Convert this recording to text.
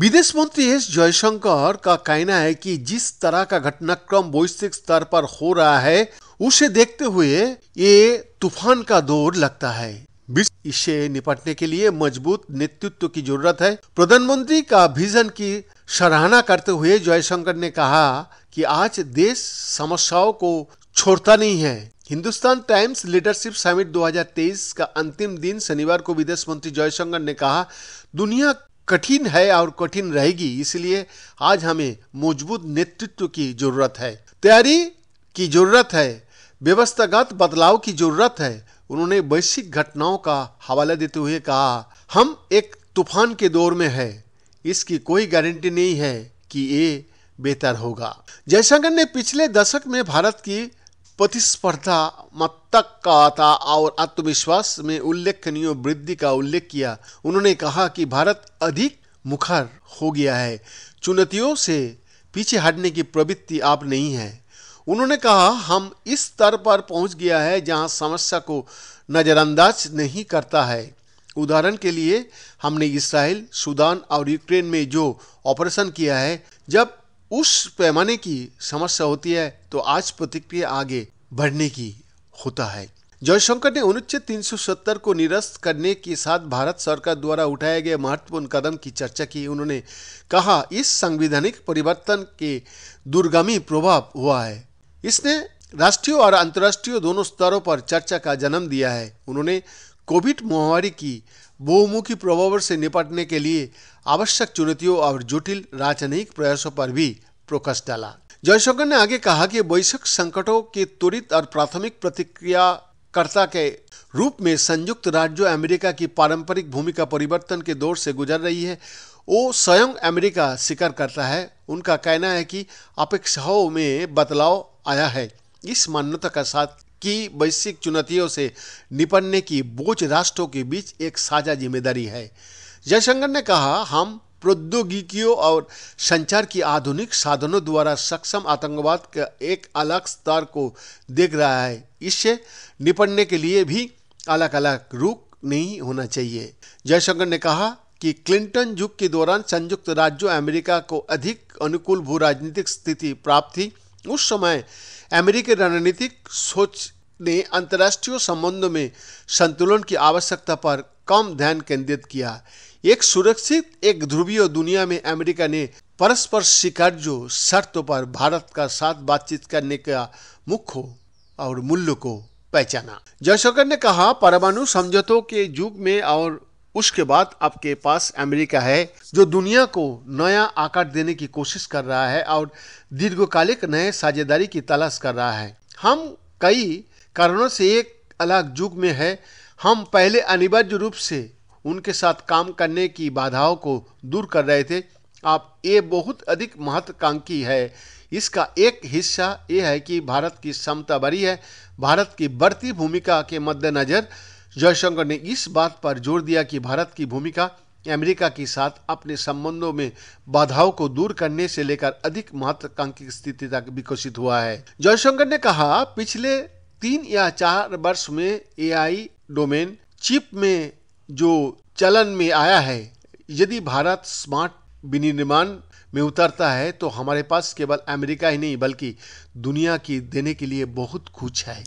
विदेश मंत्री एस जयशंकर का कहना है कि जिस तरह का घटनाक्रम वैश्विक स्तर पर हो रहा है उसे देखते हुए ये तूफान का दौर लगता है। इससे निपटने के लिए मजबूत नेतृत्व की जरूरत है। प्रधानमंत्री का विजन की सराहना करते हुए जयशंकर ने कहा कि आज देश समस्याओं को छोड़ता नहीं है। हिंदुस्तान टाइम्स लीडरशिप समिट 2023 का अंतिम दिन शनिवार को विदेश मंत्री जयशंकर ने कहा, दुनिया कठिन है और कठिन रहेगी, इसलिए आज हमें मजबूत नेतृत्व की जरूरत है, तैयारी की जरूरत है, व्यवस्थागत बदलाव की जरूरत है। उन्होंने वैश्विक घटनाओं का हवाला देते हुए कहा, हम एक तूफान के दौर में है, इसकी कोई गारंटी नहीं है कि ये बेहतर होगा। जयशंकर ने पिछले दशक में भारत की प्रतिस्पर्धात्मकता और आत्मविश्वास में उल्लेखनीय वृद्धि का उल्लेख किया। उन्होंने कहा कि भारत अधिक मुखर हो गया है, चुनौतियों से पीछे हटने की प्रवृत्ति अब नहीं है। उन्होंने कहा, हम इस स्तर पर पहुंच गया है जहां समस्या को नजरअंदाज नहीं करता है। उदाहरण के लिए हमने इस्राइल, सूडान और यूक्रेन में जो ऑपरेशन किया है, जब उस पैमाने की समस्या होती है तो आज प्रतिक्रिया आगे बढ़ने की होता है। जयशंकर ने अनुच्छेद 370 को निरस्त करने के साथ भारत सरकार द्वारा उठाए गए महत्वपूर्ण कदम की चर्चा की। उन्होंने कहा, इस संवैधानिक परिवर्तन के दूरगामी प्रभाव हुआ है, इसने राष्ट्रीय और अंतर्राष्ट्रीय दोनों स्तरों पर चर्चा का जन्म दिया है। उन्होंने कोविड महामारी की बहुमुखी प्रभावों से निपटने के लिए आवश्यक चुनौतियों और जटिल राजनयिक प्रयासों पर भी प्रकाश डाला। जयशंकर ने आगे कहा कि वैश्विक संकटों के त्वरित और प्राथमिक प्रतिक्रियाकर्ता के रूप में संयुक्त राज्य अमेरिका की पारंपरिक भूमिका परिवर्तन के दौर से गुजर रही है। वो स्वयं अमेरिका स्वीकार करता है। उनका कहना है कि अपेक्षाओं में बदलाव आया है, इस मान्यता के साथ कि वैश्विक चुनौतियों से निपटने की बोझ राष्ट्रों के बीच एक साझा जिम्मेदारी है। जयशंकर ने कहा, हम प्रौद्योगिकियों और संचार की आधुनिक साधनों द्वारा सक्षम आतंकवाद का एक अलग स्तर को देख रहा है। इससे निपटने के लिए भी अलग अलग रुख नहीं होना चाहिए। जयशंकर ने कहा कि क्लिंटन युग के दौरान संयुक्त राज्य अमेरिका को अधिक अनुकूल भू राजनीतिक स्थिति प्राप्त थी। उस समय अमेरिकी रणनीतिक सोच ने अंतर्राष्ट्रीय संबंधों में संतुलन की आवश्यकता पर कम ध्यान केंद्रित किया। एक सुरक्षित एक ध्रुवीय दुनिया में अमेरिका ने परस्पर स्वीकार्य शर्तों पर भारत का साथ बातचीत करने का मुख्य और मूल्य को पहचाना। जयशंकर ने कहा, परमाणु समझौतों के युग में और उसके बाद आपके पास अमेरिका है जो दुनिया को नया आकार देने की कोशिश कर रहा है और दीर्घकालिक नए साझेदारी की तलाश कर रहा है। हम कई कारणों से एक अलग युग में है। हम पहले अनिवार्य रूप से उनके साथ काम करने की बाधाओं को दूर कर रहे थे, अब ये बहुत अधिक महत्वाकांक्षी है। इसका एक हिस्सा ये है कि भारत की क्षमता बढ़ी है। भारत की बढ़ती भूमिका के मद्देनजर जयशंकर ने इस बात पर जोर दिया कि भारत की भूमिका अमेरिका के साथ अपने संबंधों में बाधाओं को दूर करने से लेकर अधिक महत्वाकांक्षी स्थिति तक विकसित हुआ है। जयशंकर ने कहा, पिछले 3 या 4 वर्ष में एआई डोमेन चिप में जो चलन में आया है, यदि भारत स्मार्ट विनिर्माण में उतरता है तो हमारे पास केवल अमेरिका ही नहीं बल्कि दुनिया की देने के लिए बहुत कुछ है।